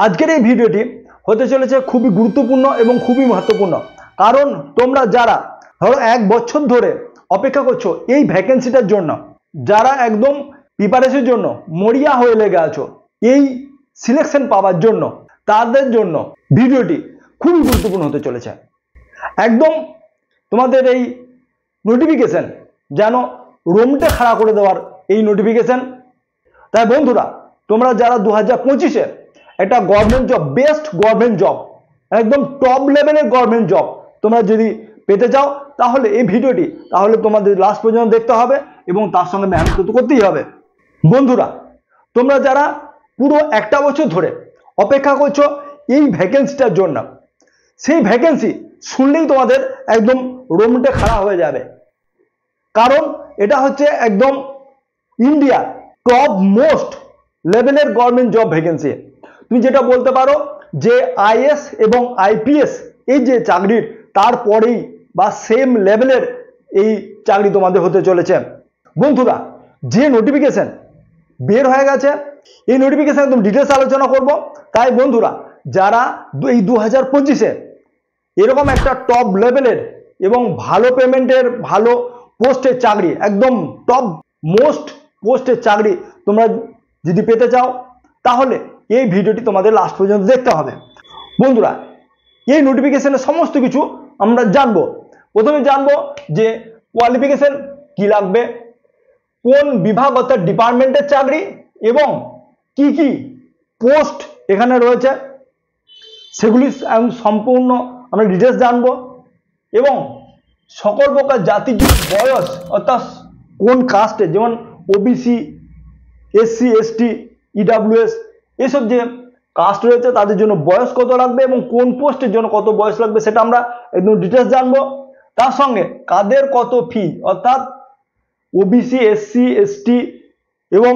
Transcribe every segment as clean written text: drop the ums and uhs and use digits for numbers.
আজকের এই ভিডিওটি হতে চলেছে খুবই গুরুত্বপূর্ণ এবং খুবই মহত্বপূর্ণ, কারণ তোমরা যারা ধরো 1 বছর ধরে অপেক্ষা করছো এই ভ্যাকেন্সিটার জন্য, যারা একদম প্রিপারেশনের জন্য মরিয়া হয়ে লেগে আছো এই সিলেকশন পাওয়ার জন্য, তাদের জন্য ভিডিওটি খুবই গুরুত্বপূর্ণ হতে চলেছে। একদম তোমাদের এই নোটিফিকেশন যেন রোমটে খাড়া করে দেওয়ার এই নোটিফিকেশন। তাই বন্ধুরা, তোমরা যারা 2025-এ একটা government job, best government job, একদম টপ লেভেলের গভর্নমেন্ট জব তোমরা যদি পেতে চাও, তাহলে এই ভিডিওটি তোমাদের লাস্ট পর্যন্ত দেখতে হবে এবং তার সঙ্গে মেহনত তো করতেই হবে। বন্ধুরা, তোমরা যারা পুরো 1টা বছর ধরে অপেক্ষা করছো এই ভ্যাকেন্সিটার জন্য, সেই ভ্যাকেন্সি শুনলেই তোমাদের একদম রোমটে খাড়া হয়ে যাবে, কারণ এটা হচ্ছে একদম ইন্ডিয়ার টপ মোস্ট লেভেলের গভর্নমেন্ট জব ভ্যাকেন্সি। তুমি যেটা বলতে পারো যে আইএস এবং আইপিএস এই যে চাকরির তারপরেই বা সেম লেভেলের এই চাকরি তোমাদের হতে চলেছে। বন্ধুরা, যে নোটিফিকেশন বের হয়ে গেছে এই নোটিফিকেশন একদম ডিটেলস আলোচনা করব। তাই বন্ধুরা, যারা এই 2025-এ এরকম একটা টপ লেভেলের এবং ভালো পেমেন্টের, ভালো পোস্টের চাকরি, একদম টপ মোস্ট পোস্টের চাকরি তোমরা যদি পেতে চাও, তাহলে এই ভিডিওটি তোমাদের লাস্ট পর্যন্ত দেখতে হবে। বন্ধুরা, এই নোটিফিকেশনের সমস্ত কিছু আমরা জানবো। প্রথমে জানবো যে কোয়ালিফিকেশন কি লাগবে, কোন বিভাগ অর্থাৎ ডিপার্টমেন্টের চাকরি এবং কি কি পোস্ট এখানে রয়েছে সেগুলি সম্পূর্ণ আমরা ডিটেলস জানবো, এবং সকল প্রকার জাতির বয়স অর্থাৎ কোন কাস্টে, যেমন ওবিসি, এসসি, এসটি, ইডাব্লিউএস এসব যে কাস্ট রয়েছে তাদের জন্য বয়স কত লাগবে এবং কোন পোস্টের জন্য কত বয়স লাগবে সেটা আমরা একদম ডিটেলস জানবো। তার সঙ্গে কাদের কত ফি, অর্থাৎ ওবিসি, এসসি, এসটি এবং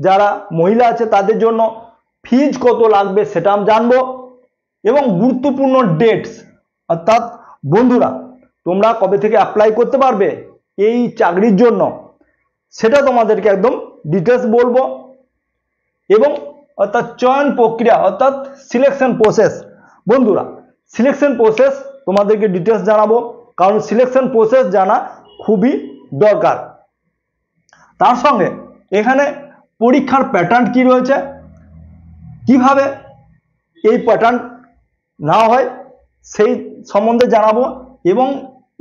যারা মহিলা আছে তাদের জন্য ফিজ কত লাগবে সেটা আমরা জানবো, এবং গুরুত্বপূর্ণ ডেটস, অর্থাৎ বন্ধুরা তোমরা কবে থেকে অ্যাপ্লাই করতে পারবে এই চাকরির জন্য সেটা তোমাদেরকে একদম ডিটেলস বলবো, এবং অর্থাৎ চয়ন প্রক্রিয়া অর্থাৎ সিলেকশন প্রসেস। বন্ধুরা, সিলেকশন প্রসেস তোমাদেরকে ডিটেলস জানাবো, কারণ সিলেকশন প্রসেস জানা খুবই দরকার। তার সঙ্গে এখানে পরীক্ষার প্যাটার্ন কি রয়েছে, কিভাবে এই প্যাটার্ন না হয় সেই সম্বন্ধে জানাবো, এবং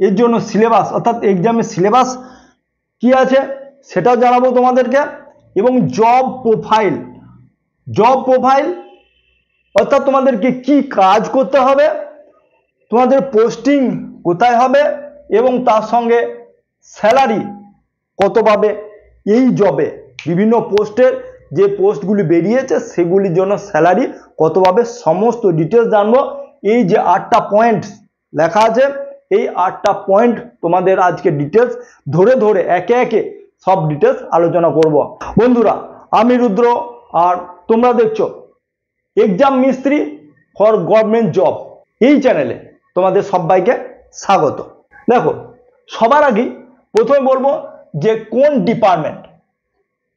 এর জন্য সিলেবাস অর্থাৎ এক্সামের সিলেবাস কি আছে সেটাও জানাবো তোমাদেরকে, এবং জব প্রোফাইল অর্থাৎ তোমাদেরকে কি কাজ করতে হবে, তোমাদের পোস্টিং কোথায় হবে এবং তার সঙ্গে স্যালারি কত পাবে এই জবে, বিভিন্ন পোস্টের যে পোস্টগুলি বেরিয়েছে সেগুলির জন্য স্যালারি কত পাবে, সমস্ত ডিটেলস জানবো। এই যে 8টা পয়েন্ট লেখা আছে এই 8টা পয়েন্ট তোমাদের আজকে ডিটেলস ধরে ধরে একে একে সব ডিটেলস আলোচনা করব। বন্ধুরা, আমি রুদ্র আর তোমরা দেখছো এক্সাম মিস্ত্রি ফর গভর্নমেন্ট জব এই চ্যানেলে তোমাদের সবাইকে স্বাগত। দেখো, সবার আগে প্রথমে বলবো যে কোন ডিপার্টমেন্ট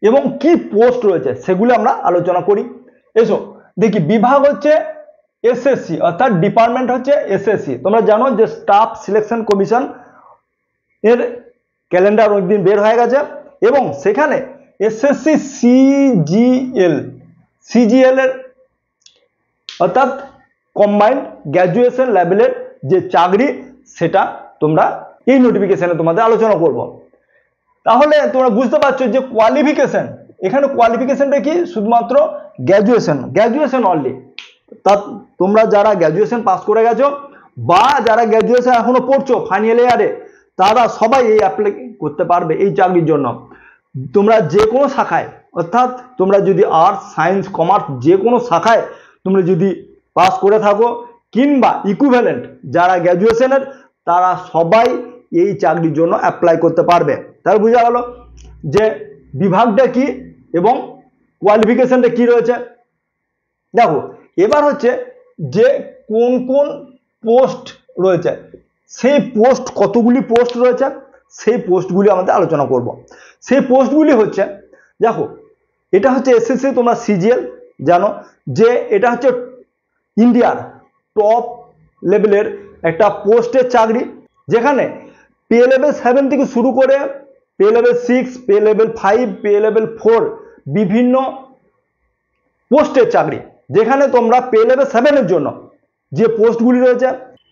এবং কি পোস্ট রয়েছে সেগুলো আমরা আলোচনা করি। এসো দেখি, বিভাগ হচ্ছে এসএসসি অর্থাৎ ডিপার্টমেন্ট হচ্ছে এসএসসি। তোমরা জানো যে স্টাফ সিলেকশন কমিশন এর ক্যালেন্ডার অনেকদিন বের হয়ে গেছে, এবং সেখানে এসএসসি সিজিএল এর অর্থাৎ কম্বাইন্ড গ্র্যাজুয়েশন লেভেলের যে চাকরি সেটা তোমরা এই নোটিফিকেশনে তোমাদের আলোচনা করব। তাহলে তোমরা বুঝতে পারছো যে কোয়ালিফিকেশন, এখানে কোয়ালিফিকেশনটা কি, শুধুমাত্র গ্র্যাজুয়েশন অনলি। তা তোমরা যারা গ্র্যাজুয়েশন পাস করে গেছো বা যারা গ্র্যাজুয়েশন এখনো পড়ছো ফাইনাল ইয়ারে, তারা সবাই এই অ্যাপ্লাই করতে পারবে এই চাকরির জন্য। তোমরা যে কোনো শাখায়, অর্থাৎ তোমরা যদি আর্টস, সায়েন্স, কমার্স যে কোনো শাখায় তোমরা যদি পাস করে থাকো কিংবা ইকুইভ্যালেন্ট যারা গ্র্যাজুয়েশনের, তারা সবাই এই চাকরির জন্য অ্যাপ্লাই করতে পারবে। তাহলে বোঝা গেল যে বিভাগটা কি এবং কোয়ালিফিকেশনটা কি রয়েছে। দেখো, এবার হচ্ছে যে কোন কোন পোস্ট রয়েছে, সেই পোস্ট কতগুলি পোস্ট রয়েছে সেই পোস্টগুলি আমাদের আলোচনা করব। সেই পোস্টগুলি হচ্ছে, দেখো এটা হচ্ছে এসএসসি, তোমরা সিজিএল জানো যে এটা হচ্ছে ইন্ডিয়ার টপ লেভেলের একটা পোস্টের চাকরি, যেখানে পে লেভেল 7 থেকে শুরু করে pay level 6, pay level 5, pay level 4 বিভিন্ন পোস্টের চাকরি, যেখানে তোমরা পে লেভেল 7 এর জন্য যে পোস্টগুলি রয়েছে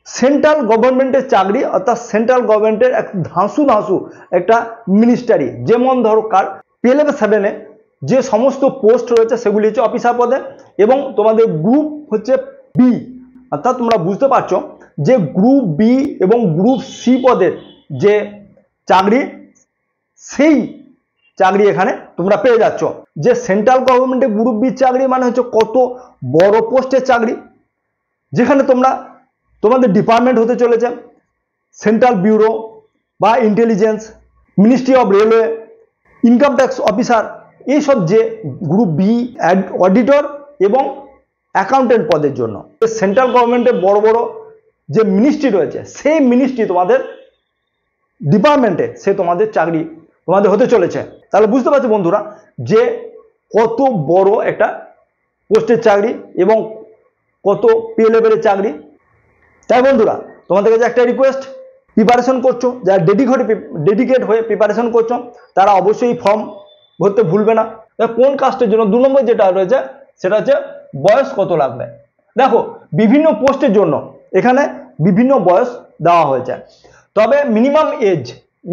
সেন্ট্রাল গভর্নমেন্টের চাকরি, অর্থাৎ সেন্ট্রাল গভর্নমেন্টের এক ধাঁসু একটা মিনিস্টারি। যেমন ধরো কার পে লেভেল 7 যে সমস্ত পোস্ট রয়েছে সেগুলি হচ্ছে অফিসার পদে, এবং তোমাদের গ্রুপ হচ্ছে বি, অর্থাৎ তোমরা বুঝতে পারছো যে গ্রুপ বি এবং গ্রুপ সি পদের যে চাকরি, সেই চাকরি এখানে তোমরা পেয়ে যাচ্ছ। যে সেন্ট্রাল গভর্নমেন্টের গ্রুপ বি চাকরি মানে হচ্ছে কত বড় পোস্টের চাকরি, যেখানে তোমাদের ডিপার্টমেন্ট হতে চলেছে সেন্ট্রাল ব্যুরো বা intelligence, ministry of railway, income tax officer, এইসব যে গ্রুপ বি অডিটর এবং অ্যাকাউন্টেন্ট পদের জন্য সেন্ট্রাল গভর্নমেন্টের বড় বড় যে মিনিস্ট্রি রয়েছে সেই মিনিস্ট্রি তোমাদের ডিপার্টমেন্টে সে তোমাদের চাকরি তোমাদের হতে চলেছে। তাহলে বুঝতে পারছো বন্ধুরা যে কত বড় একটা পোস্টের চাকরি এবং কত পে লেভেলের চাকরি। তাই বন্ধুরা তোমাদের কাছে একটা রিকোয়েস্ট, প্রিপারেশন করছো যারা ডেডিকেট হয়ে প্রিপারেশন করছো তারা অবশ্যই ফর্ম ভরতে ভুলবে না। কোন কাস্টের জন্য 2 নম্বর যেটা রয়েছে সেটা হচ্ছে বয়স কত লাগবে। দেখো বিভিন্ন পোস্টের জন্য এখানে বিভিন্ন বয়স দেওয়া হয়েছে, তবে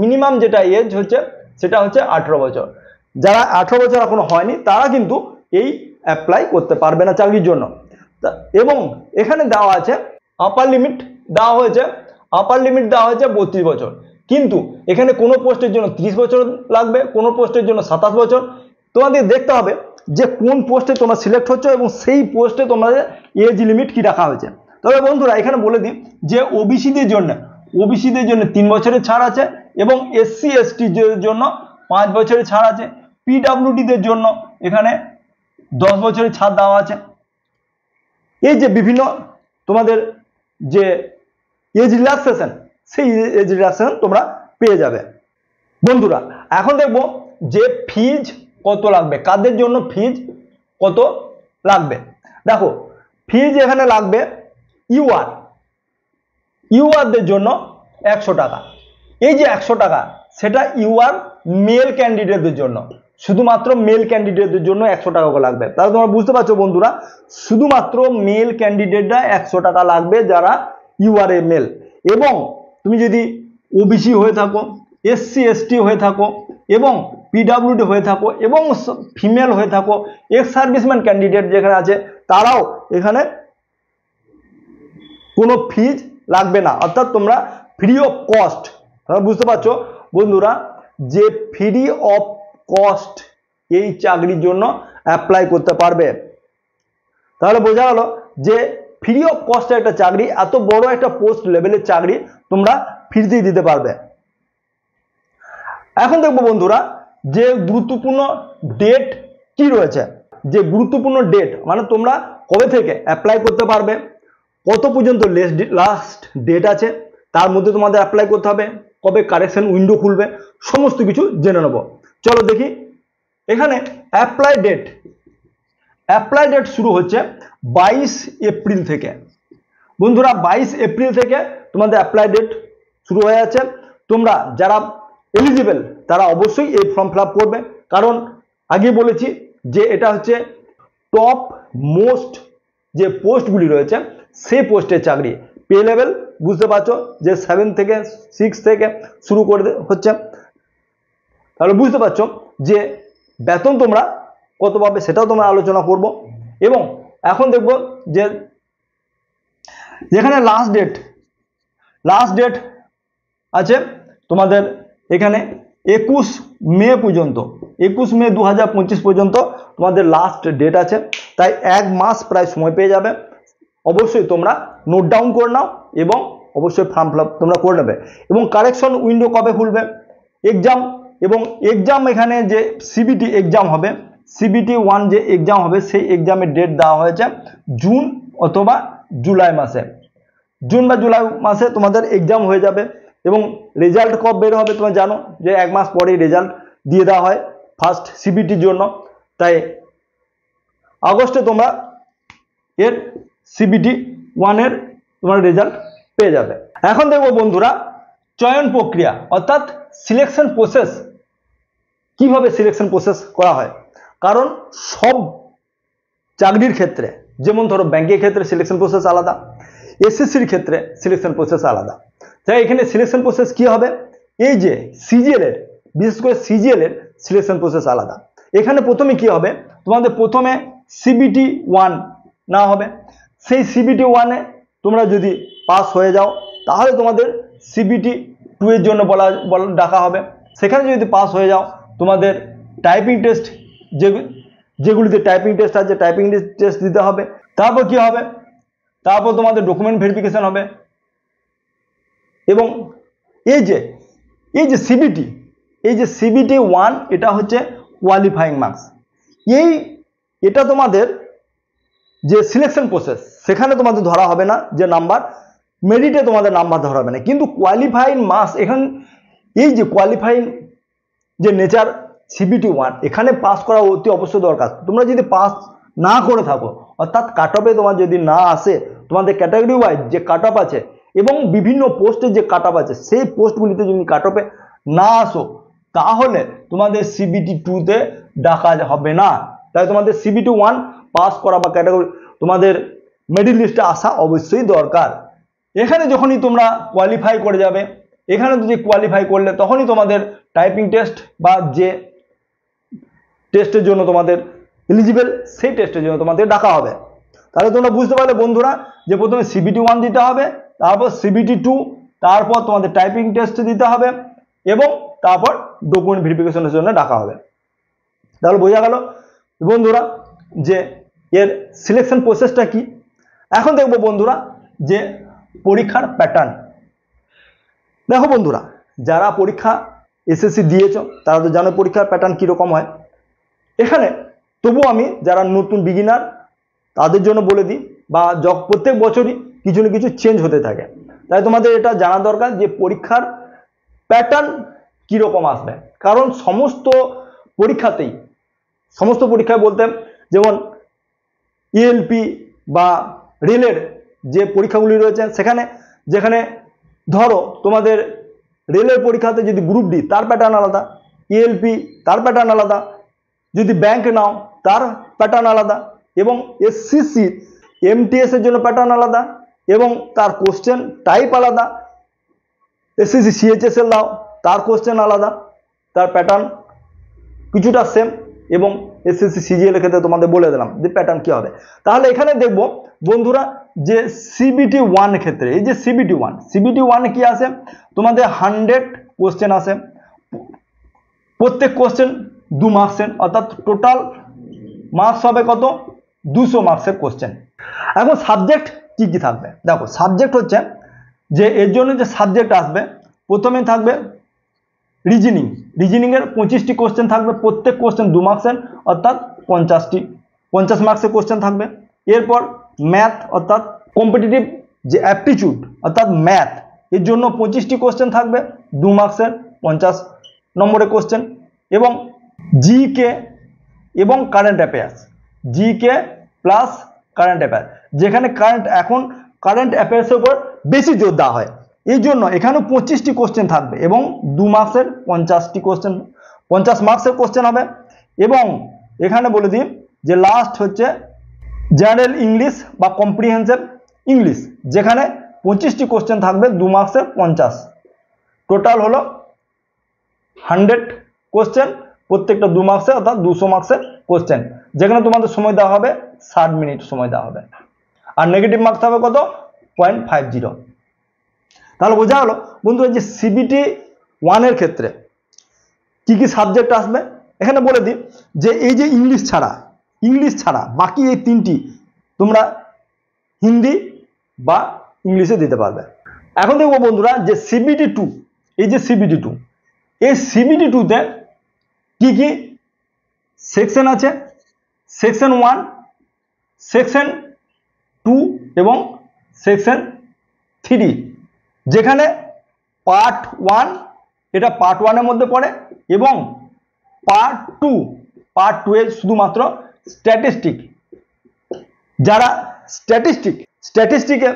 মিনিমাম যেটা এজ হচ্ছে সেটা হচ্ছে 18 বছর। যারা 18 বছর এখনো হয়নি তারা কিন্তু এই অ্যাপ্লাই করতে পারবে না চাকরির জন্য। এবং এখানে দেওয়া আছে আপার লিমিট দেওয়া হয়েছে 32 বছর, কিন্তু এখানে কোনো পোস্টের জন্য 30 বছর লাগবে, কোনো পোস্টের জন্য 27 বছর। তোমাদের দেখতে হবে যে কোন পোস্টে তোমরা সিলেক্ট হচ্ছ এবং সেই পোস্টে তোমাদের এজ লিমিট কি রাখা হয়েছে। তবে বন্ধুরা এখানে বলে দিই যে ওবিসিদের জন্য 3 বছরের ছাড় আছে, এবং এসসি এসটিদের জন্য 5 বছরের ছাড় আছে, পিডব্লিউডিদের জন্য এখানে 10 বছরের ছাড় দেওয়া আছে। এই যে বিভিন্ন তোমাদের যে এজ রিল্যাক্সেশন, সেই এজ রিল্যাক্সেশন তোমরা পেয়ে যাবে। বন্ধুরা এখন দেখবো যে ফিজ কত লাগবে, কাদের জন্য ফিজ কত লাগবে। দেখো ফিজ এখানে লাগবে ইউআরদের জন্য 100 টাকা। এই যে 100 টাকা সেটা ইউআর মেল ক্যান্ডিডেটদের জন্য, শুধুমাত্র মেল ক্যান্ডিডেটদের জন্য 100 টাকা করে লাগবে। তাহলে তোমরা বুঝতে পারছো বন্ধুরা, শুধুমাত্র মেল ক্যান্ডিডেটরা 100 টাকা লাগবে যারা ইউআরএ মেল। এবং তুমি যদি ওবিসি হয়ে থাকো, এসসি এসটি হয়ে থাকো এবং পিডব্লিউডি হয়ে থাকো এবং ফিমেল হয়ে থাকো, এক্স সার্ভিসম্যান ক্যান্ডিডেট যেখানে আছে তারাও এখানে কোনো ফিজ লাগবে না, অর্থাৎ তোমরা ফ্রি অফ কস্ট। তোমরা বুঝতে পারছো বন্ধুরা যে ফ্রি অফ কস্ট এই চাকরির জন্য অ্যাপ্লাই করতে পারবে। তাহলে বোঝা গেল যে ফ্রি অফ কস্ট একটা চাকরি, এত বড় একটা পোস্ট লেভেলের চাকরি তোমরা ফ্রিতেই দিতে পারবে। এখন দেখবো বন্ধুরা যে গুরুত্বপূর্ণ ডেট কি রয়েছে। যে গুরুত্বপূর্ণ ডেট মানে তোমরা কবে থেকে অ্যাপ্লাই করতে পারবে, কত পর্যন্ত লাস্ট ডেট আছে, তার মধ্যে তোমাদের অ্যাপ্লাই করতে হবে, কবে কারেকশন উইন্ডো খুলবে, সমস্ত কিছু জেনে নেব। চলো দেখি এখানে অ্যাপ্লাই ডেট শুরু হচ্ছে 22 এপ্রিল থেকে। বন্ধুরা 22 এপ্রিল থেকে তোমাদের অ্যাপ্লাই ডেট শুরু হয়ে যাচ্ছে। তোমরা যারা এলিজিবল তারা অবশ্যই এই ফর্ম ফিল আপ করবে, কারণ আগে বলেছি যে এটা হচ্ছে টপ মোস্ট যে পোস্টগুলি রয়েছে সেই পোস্টের চাকরি। পে লেভেল বুঝতে পারছো যে 7 থেকে 6 থেকে শুরু করে হচ্ছে। তাহলে বুঝতে পারছো যে বেতন তোমরা কত পাবে সেটাও তোমরা আলোচনা করব। এবং এখন দেখব যে যেখানে লাস্ট ডেট আছে তোমাদের এখানে 21 মে পর্যন্ত, 21 মে 2025 পর্যন্ত তোমাদের লাস্ট ডেট আছে। তাই 1 মাস প্রায় সময় পেয়ে যাবে। অবশ্যই তোমরা নোট ডাউন করে নাও এবং অবশ্যই ফর্ম ফিল আপ তোমরা করে নেবে। এবং কারেকশন উইন্ডো কবে খুলবে, এক্সাম এখানে যে সিবিটি এক্সাম হবে, সিবিটি 1 যে এক্সাম হবে সেই এক্সামের ডেট দেওয়া হয়েছে জুন অথবা জুলাই মাসে। জুন বা জুলাই মাসে তোমাদের এক্সাম হয়ে যাবে। এবং রেজাল্ট কবে বের হবে তোমরা জানো যে 1 মাস পরেই রেজাল্ট দিয়ে দেওয়া হয় ফার্স্ট সিবিটির জন্য। তাই আগস্টে তোমরা এর সিবিটি 1 এর তোমার রেজাল্ট পেয়ে যাবে। এখন দেখবো বন্ধুরা চয়ন প্রক্রিয়া অর্থাৎ সিলেকশন প্রসেস, কিভাবে সিলেকশন প্রসেস করা হয়। কারণ সব চাকরির ক্ষেত্রে, যেমন ধরো ব্যাংকের ক্ষেত্রে সিলেকশন প্রসেস আলাদা, এসএসসির ক্ষেত্রে সিলেকশন প্রসেস আলাদা। তাই এখানে সিলেকশন প্রসেস কি হবে, এই যে সিজিএল এর, বিশেষ করে সিজিএল এর সিলেকশন প্রসেস আলাদা। এখানে প্রথমে কি হবে, তোমাদের প্রথমে সিবিটি 1 না হবে, সেই সিবিটি 1 এ তোমরা যদি পাস হয়ে যাও তাহলে তোমাদের সিবিটি 2 এর জন্য ডাকা হবে। সেখানে যদি পাস হয়ে যাও তোমাদের টাইপিং টেস্ট, যেগুলিতে টাইপিং টেস্ট আছে টাইপিং টেস্ট দিতে হবে। তারপর কি হবে, তারপর তোমাদের ডকুমেন্ট ভেরিফিকেশন হবে। এবং এই যে সিবিটি 1 এটা হচ্ছে কোয়ালিফাইং মার্কস। এটা তোমাদের যে সিলেকশন প্রসেস সেখানে তোমাদের ধরা হবে না যে নাম্বার, মেরিটে তোমাদের নাম্বার ধরা হবে না, কিন্তু কোয়ালিফাইং মার্কস এখানে এই যে কোয়ালিফাইং যে নেচার সিবিটি 1 এখানে পাস করা অতি অবশ্যই দরকার। তোমরা যদি পাস না করে থাকো অর্থাৎ কাট অফে তোমার যদি না আসে, তোমাদের ক্যাটাগরি ওয়াইজ যে কাট অফ আছে এবং বিভিন্ন পোস্টের যে কাট অফ আছে সেই পোস্টগুলিতে যদি কাট অফে না আসো তাহলে তোমাদের সিবিটি 2 তে ডাকা হবে না। তাই তোমাদের সিবিটি 1 পাস করা বা ক্যাটাগরি তোমাদের মেরিট লিস্টে আসা অবশ্যই দরকার। এখানে যখনই তোমরা কোয়ালিফাই করে যাবে, এখানে যদি কোয়ালিফাই করলে তখনই তোমাদের টাইপিং টেস্ট বা যে টেস্টের জন্য তোমাদের এলিজিবল সেই টেস্টের জন্য তোমাদের ডাকা হবে। তাহলে তোমরা বুঝতে পারলে বন্ধুরা যে প্রথমে সিবিটি 1 দিতে হবে, তারপর সিবিটি 2, তারপর তোমাদের টাইপিং টেস্ট দিতে হবে এবং তারপর ডকুমেন্ট ভেরিফিকেশনের জন্য ডাকা হবে। তাহলে বোঝা গেল বন্ধুরা যে এর সিলেকশন প্রসেসটা কি। এখন দেখবো বন্ধুরা যে পরীক্ষার প্যাটার্ন। দেখো বন্ধুরা, যারা পরীক্ষা এসএসসি দিয়েছো তারা তো জানো পরীক্ষার প্যাটার্ন কীরকম হয়। এখানে তবু আমি যারা নতুন বিগিনার তাদের জন্য বলে দিই, বা প্রত্যেক বছরই কিছু না কিছু চেঞ্জ হতে থাকে, তাই তোমাদের এটা জানা দরকার যে পরীক্ষার প্যাটার্ন কীরকম আসবে। কারণ সমস্ত পরীক্ষায় বলতে যেমন ইএলপি বা রেলের যে পরীক্ষাগুলি রয়েছে যেখানে ধরো তোমাদের রেলের পরীক্ষাতে যদি গ্রুপ ডি তার প্যাটার্ন আলাদা, ইএলপি তার প্যাটার্ন আলাদা, যদি ব্যাংক নাও তার প্যাটার্ন আলাদা, এবং এসসিসি এমটিএস এর জন্য প্যাটার্ন আলাদা এবং তার কোশ্চেন টাইপ আলাদা, এসসিসি সিএইচএস এর দাও তার কোশ্চেন আলাদা, তার প্যাটার্ন কিছুটা সেম, এবং এসএসসি সিজিএল এর ক্ষেত্রে তোমাদের বলে দিলাম যে প্যাটার্ন কি হবে। তাহলে এখানে দেখবো বন্ধুরা যে সিবিটি 1 ক্ষেত্রে, এই যে সিবিটি 1 কি আসে, তোমাদের 100 কোশ্চেন আসে, প্রত্যেক কোশ্চেন 2 মার্কসের, অর্থাৎ টোটাল মার্কস হবে কত, 200 মার্কসের কোশ্চেন। এখন সাবজেক্ট কি কি থাকবে, দেখো সাবজেক্ট হচ্ছে যে এর জন্য যে সাবজেক্ট আসবে, প্রথমে থাকবে রিজনিং এর 25টি কোশ্চেন থাকবে, প্রত্যেক কোশ্চেন 2 মার্কসের, অর্থাৎ 50 মার্কসের কোশ্চেন থাকবে। এরপর ম্যাথ অর্থাৎ কম্পিটিটিভ যে অ্যাপটিটিউড অর্থাৎ ম্যাথ, এর জন্য 25টি কোশ্চেন থাকবে, 2 মার্কসের 50 নম্বরের কোশ্চেন। এবং জিকে এবং current affairs, GK plus current affairs, যেখানে কারেন্ট অ্যাফেয়ার্সের উপর বেশি জোর দেওয়া হয়, এই জন্য এখানেও 25টি কোশ্চেন থাকবে এবং 2 মার্কসের 50 মার্কসের কোশ্চেন হবে। এবং এখানে বলে দিই যে লাস্ট হচ্ছে জেনারেল ইংলিশ বা কম্প্রিহেনসিভ ইংলিশ, যেখানে 25টি কোশ্চেন থাকবে, 2 মার্কসের 50, টোটাল হলো 100 কোশ্চেন, প্রত্যেকটা 2 মার্কসের, অর্থাৎ 200 মার্কসের কোশ্চেন, যেখানে তোমাদের সময় দেওয়া হবে 60 মিনিট সময় দেওয়া হবে, আর নেগেটিভ মার্কস হবে কত 0.50। তাহলে বোঝা গেল বন্ধুরা যে সিবিটি 1 এর ক্ষেত্রে কি কি সাবজেক্ট আসবে। এখানে বলে দিই যে এই যে ইংলিশ ছাড়া বাকি এই 3টি তোমরা হিন্দি বা ইংলিশে দিতে পারবে। এখন দেখবো বন্ধুরা যে সিবিটি 2, এই যে সিবিটি 2, এই সিবিটি 2 তে কি কি সেকশন আছে, সেকশন 1, সেকশন 2 এবং সেকশন 3, যেখানে পার্ট 1 এটা পার্ট 1 এর মধ্যে পড়ে, এবং পার্ট 2 এ শুধুমাত্র স্ট্যাটিস্টিক, যারা স্ট্যাটিস্টিকে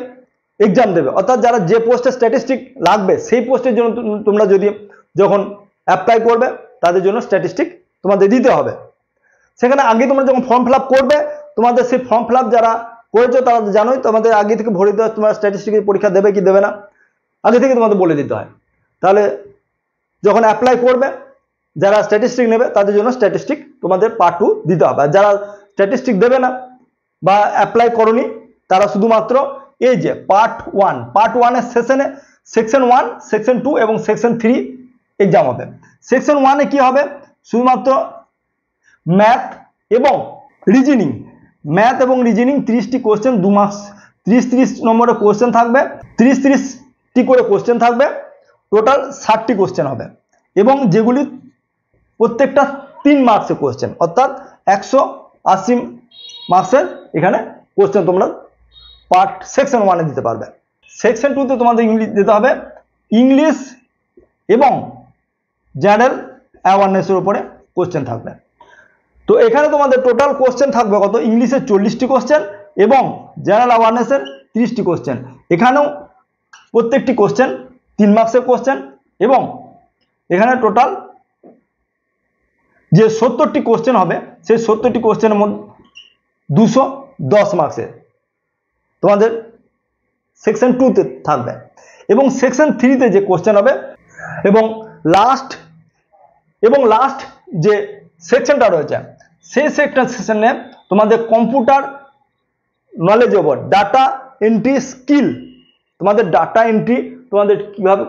এক্সাম দেবে, অর্থাৎ যারা যে পোস্টে স্ট্যাটিস্টিক লাগবে সেই পোস্টের জন্য তোমরা যদি যখন অ্যাপ্লাই করবে তাদের জন্য স্ট্যাটিস্টিক তোমাদের দিতে হবে। সেখানে আগে তোমরা যখন ফর্ম ফিল আপ করবে তোমাদের সেই ফর্ম ফিল আপ যারা করেছো তারা জানোই, তোমাদের আগে থেকে ভরে দিতে হয় তোমরা স্ট্যাটিস্টিকের পরীক্ষা দেবে কি দেবে না, আগে থেকে তোমাদের বলে দিতে হয়। তাহলে যখন অ্যাপ্লাই করবে যারা স্ট্যাটিস্টিক নেবে তাদের জন্য স্ট্যাটিস্টিক তোমাদের পার্ট 2 দিতে হবে। আর যারা স্ট্যাটিস্টিক দেবে না বা অ্যাপ্লাই করনি তারা শুধুমাত্র এই যে পার্ট 1 এর সেকশন 1, সেকশন 2 এবং সেকশন 3 এক্সাম হবে। সেকশন 1 এ কি হবে, শুধুমাত্র ম্যাথ এবং রিজনিং 30টি কোশ্চেন 2 মার্কস, 30 নম্বরের কোশ্চেন থাকবে, 30টি করে কোশ্চেন থাকবে, টোটাল 60টি কোশ্চেন হবে এবং যেগুলি প্রত্যেকটা 3 মার্কসের কোশ্চেন, অর্থাৎ 180 মার্কসের এখানে কোশ্চেন তোমরা পার্ট সেকশন 1 এ দিতে পারবে। সেকশন 2 তে তোমাদের ইংলিশ দিতে হবে, ইংলিশ এবং জেনারেল অ্যাওয়ারনেসের উপরে কোশ্চেন থাকবে। তো এখানে তোমাদের টোটাল কোশ্চেন থাকবে কত, ইংলিশের 40টি কোশ্চেন এবং জেনারেল অ্যাওয়ারনেসের 30টি কোশ্চেন। এখানেও প্রত্যেকটি কোশ্চেন 3 মার্কসের কোশ্চেন এবং এখানে টোটাল যে 70টি কোশ্চেন হবে সেই 70টি কোশ্চেনের মধ্যে 210 মার্কসের তোমাদের সেকশন 2 তে থাকবে এবং সেকশন 3 তে যে কোশ্চেন হবে এবং লাস্ট যে সেকশনটা রয়েছে সেই সেকশনে তোমাদের computer knowledge over data entry skill, তোমাদের ডাটা এন্ট্রি তোমাদের কিভাবে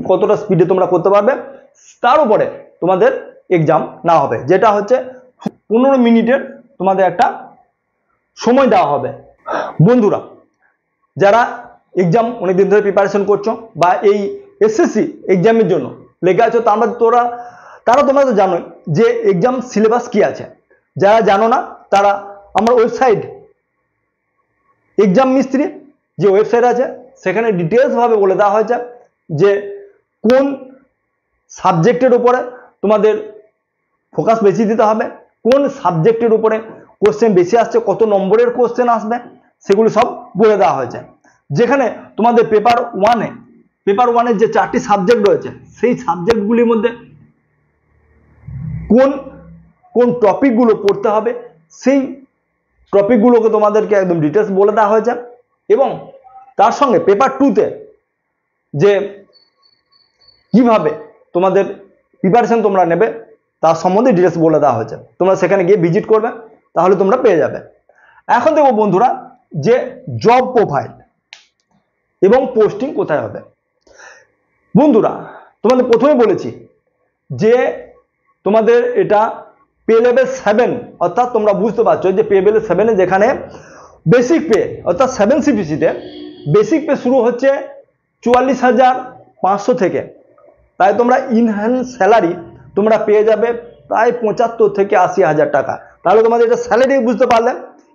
কতটা স্পিডে তোমরা করতে পারবে তার উপরে তোমাদের এক্সাম না হবে, যেটা হচ্ছে 15 মিনিটের তোমাদের একটা সময় দেওয়া হবে। বন্ধুরা যারা এক্সাম অনেকদিন ধরে প্রিপারেশন করছো বা এই এসএসসি এক্সামের জন্য লেগে আছো তারা তোমরা তো জানোই যে এক্সাম সিলেবাস কি আছে। যারা জানো না তারা আমার ওয়েবসাইট এক্সাম মিস্ত্রি যে ওয়েবসাইট আছে সেখানে ডিটেলস ভাবে বলে দেওয়া হয়েছে যে কোন সাবজেক্টের উপরে তোমাদের ফোকাস বেশি দিতে হবে, কোন সাবজেক্টের উপরে কোশ্চেন বেশি আসছে, কত নম্বরের কোশ্চেন আসবে সেগুলো সব বলে দেওয়া হয়েছে। যেখানে তোমাদের পেপার ওয়ানের যে 4টি সাবজেক্ট রয়েছে সেই সাবজেক্টগুলির মধ্যে কোন টপিকগুলো পড়তে হবে সেই টপিকগুলোকে তোমাদেরকে একদম ডিটেলস বলে দেওয়া হয়েছে এবং তার সঙ্গে পেপার 2 তে যে কিভাবে তোমাদের প্রিপারেশন তোমরা নেবে তার সম্বন্ধে ডিটেলস বলে দেওয়া হয়েছে। তোমরা সেখানে গিয়ে ভিজিট করবে তাহলে তোমরা পেয়ে যাবে। এখন দেখো বন্ধুরা যে জব প্রোফাইল এবং পোস্টিং কোথায় হবে। বন্ধুরা তোমাদের প্রথমে বলেছি যে তোমাদের এটা পে লেভেল 7, অর্থাৎ তোমরা বুঝতে পারছো যে পে লেভেল 7 যেখানে বেসিক পে অর্থাৎ 7 সিপিসিতে বেসিক পে শুরু হচ্ছে 44,500 থেকে, তাই তোমরা ইনহ্যান্ড স্যালারি তোমরা পেয়ে যাবে প্রায় 75 থেকে 80,000 টাকা। তাহলে তোমাদের এটা স্যালারি বুঝতে পারলে।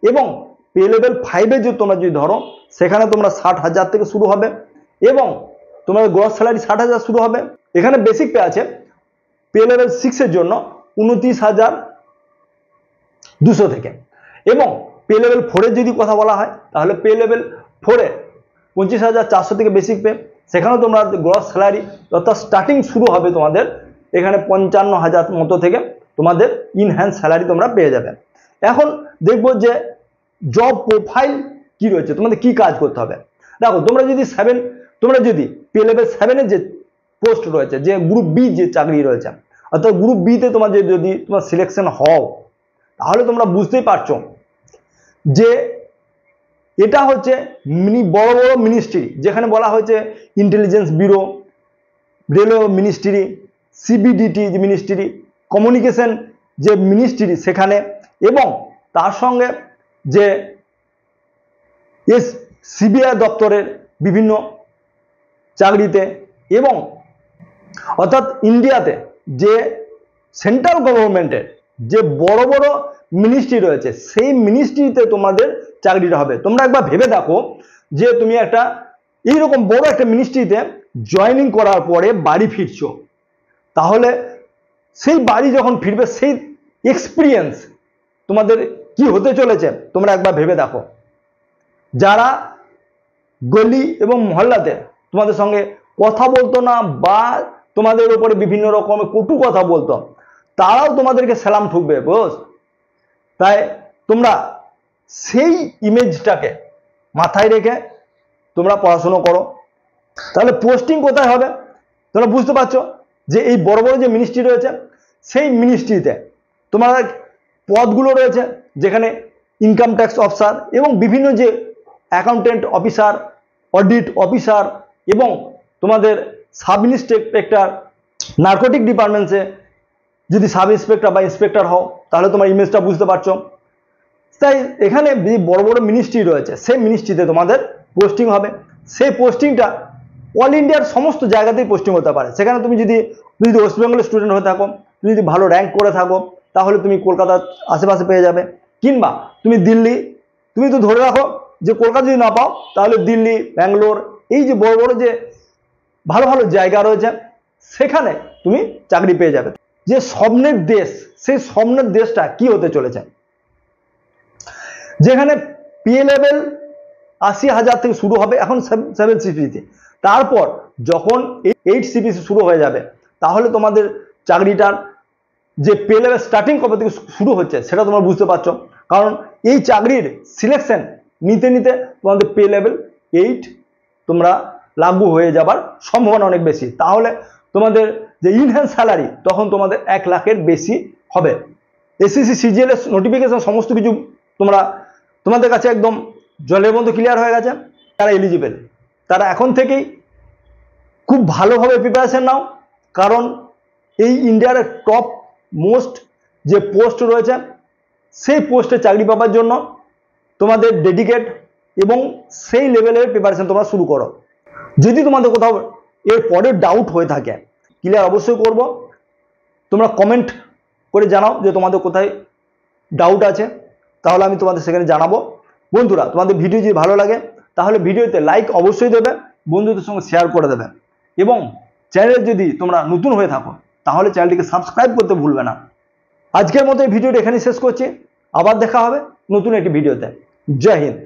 এবং পে লেভেল 5 যে তোমরা যদি ধরো সেখানে তোমরা 60,000 থেকে শুরু হবে এবং তোমাদের গ্রস স্যালারি 60,000 শুরু হবে। এখানে বেসিক পে আছে পে লেভেল 6 এর জন্য 29,200 থেকে এবং পে লেভেল 4 এর যদি কথা বলা হয় তাহলে পে লেভেল 4 এ 25,400 থেকে বেসিক পে, সেখানেও তোমরা গ্রস স্যালারি অর্থাৎ স্টার্টিং শুরু হবে তোমাদের এখানে 55,000 মতো থেকে তোমাদের ইনহ্যান্ড স্যালারি তোমরা পেয়ে যাবে। এখন দেখবো যে জব প্রোফাইল কি রয়েছে, তোমাদের কি কাজ করতে হবে। দেখো তোমরা যদি পে লেভেল 7 এর যে পোস্ট রয়েছে যে গ্রুপ বি যে চাকরি রয়েছে অর্থাৎ গ্রুপ বি তে তোমার যদি তোমার সিলেকশন হও তাহলে তোমরা বুঝতেই পারছো যে এটা হচ্ছে বড় বড় মিনিস্ট্রি, যেখানে বলা হয়েছে ইন্টেলিজেন্স ব্যুরো, রেলওয়ে মিনিস্ট্রি, সিবিডিটি যে মিনিস্ট্রি, কমিউনিকেশন যে মিনিস্ট্রি সেখানে এবং তার সঙ্গে যে সিবিআই দপ্তরের বিভিন্ন চাকরিতে এবং অর্থাৎ ইন্ডিয়াতে যে সেন্ট্রাল গভর্নমেন্টের যে বড় বড় মিনিস্ট্রি রয়েছে সেই মিনিস্ট্রিতে তোমাদের চাকরিটা হবে। তোমরা একবার ভেবে দেখো যে তুমি একটা এইরকম বড় একটা মিনিস্ট্রিতে জয়েনিং করার পরে বাড়ি ফিরছো, তাহলে সেই বাড়ি যখন ফিরবে সেই এক্সপিরিয়েন্স তোমাদের কি হতে চলেছে তোমরা একবার ভেবে দেখো। যারা গলি এবং মহল্লাতে তোমাদের সঙ্গে কথা বলতো না বা তোমাদের উপরে বিভিন্ন রকমের কটু কথা বলতো, তারাও তোমাদেরকে সালাম ঠুকবে বুঝ। তাই তোমরা সেই ইমেজটাকে মাথায় রেখে তোমরা পড়াশুনো করো। তাহলে পোস্টিং কোথায় হবে তোমরা বুঝতে পারছো, যে এই বড় বড় যে মিনিস্ট্রি রয়েছে সেই মিনিস্ট্রিতে তোমার পদগুলো রয়েছে, যেখানে ইনকাম ট্যাক্স অফিসার এবং বিভিন্ন যে অ্যাকাউন্টেন্ট অফিসার, অডিট অফিসার এবং তোমাদের সাব ইন্সপেক্টর, নার্কোটিক ডিপার্টমেন্টসে যদি সাব ইন্সপেক্টর বা ইন্সপেক্টর হও তাহলে তোমার ইমেজটা বুঝতে পারছো। তাই এখানে যে বড় বড় মিনিস্ট্রি রয়েছে সেই মিনিস্ট্রিতে তোমাদের পোস্টিং হবে। সেই পোস্টিংটা অল ইন্ডিয়ার সমস্ত জায়গাতেই পোস্টিং হতে পারে। সেখানে তুমি যদি ওয়েস্ট বেঙ্গলের স্টুডেন্ট হয়ে থাকো, তুমি যদি ভালো র্যাঙ্ক করে থাকো, তাহলে তুমি কলকাতার আশেপাশে পেয়ে যাবে। কিংবা তুমি দিল্লি, তুমি তো ধরে রাখো যে কলকাতা যদি না পাও তাহলে দিল্লি, ব্যাঙ্গালোর, এই যে বড় বড় যে ভালো ভালো জায়গা রয়েছে সেখানে তুমি চাকরি পেয়ে যাবে। যে স্বপ্নের দেশ, সেই স্বপ্নের দেশটা কি হতে চলেছে, যেখানে পে লেভেল 80,000 থেকে শুরু হবে এখন 7 সিপিসি, তারপর যখন 8 সিপিসি শুরু হয়ে যাবে তাহলে তোমাদের চাকরিটার যে পে লেভেল স্টার্টিং কবে থেকে শুরু হচ্ছে সেটা তোমরা বুঝতে পারছো। কারণ এই চাকরির সিলেকশন নিতে নিতে তোমাদের পে লেভেল 8 তোমরা লাগু হয়ে যাবার সম্ভাবনা অনেক বেশি। তাহলে তোমাদের যে ইনহ্যান্স স্যালারি তখন তোমাদের 1 লাখের বেশি হবে। এসএসসি সিজিএল এর নোটিফিকেশন সমস্ত কিছু তোমাদের কাছে একদম জলের মতো ক্লিয়ার হয়ে গেছে। যারা এলিজিবল তারা এখন থেকেই খুব ভালোভাবে প্রিপারেশন নাও, কারণ এই ইন্ডিয়ার টপ মোস্ট যে পোস্ট রয়েছে সেই পোস্টে চাকরি পাওয়ার জন্য তোমাদের ডেডিকেট এবং সেই লেভেলের প্রিপারেশন তোমরা শুরু করো। যদি তোমাদের কোথাও এর পরে ডাউট হয়ে থাকে ক্লিয়ার অবশ্যই করব, তোমরা কমেন্ট করে জানাও যে তোমাদের কোথায় ডাউট আছে, তাহলে আমি তোমাদের সেখানে জানাবো। বন্ধুরা, তোমাদের ভিডিও যদি ভালো লাগে তাহলে ভিডিওতে লাইক অবশ্যই দেবে, বন্ধুদের সঙ্গে শেয়ার করে দেবে এবং চ্যানেলে যদি তোমরা নতুন হয়ে থাকো তাহলে চ্যানেলটিকে সাবস্ক্রাইব করতে ভুলবে না। আজকের মতো এই ভিডিওটা এখানেই শেষ করছি, আবার দেখা হবে নতুন একটি ভিডিওতে। জয় হিন্দ।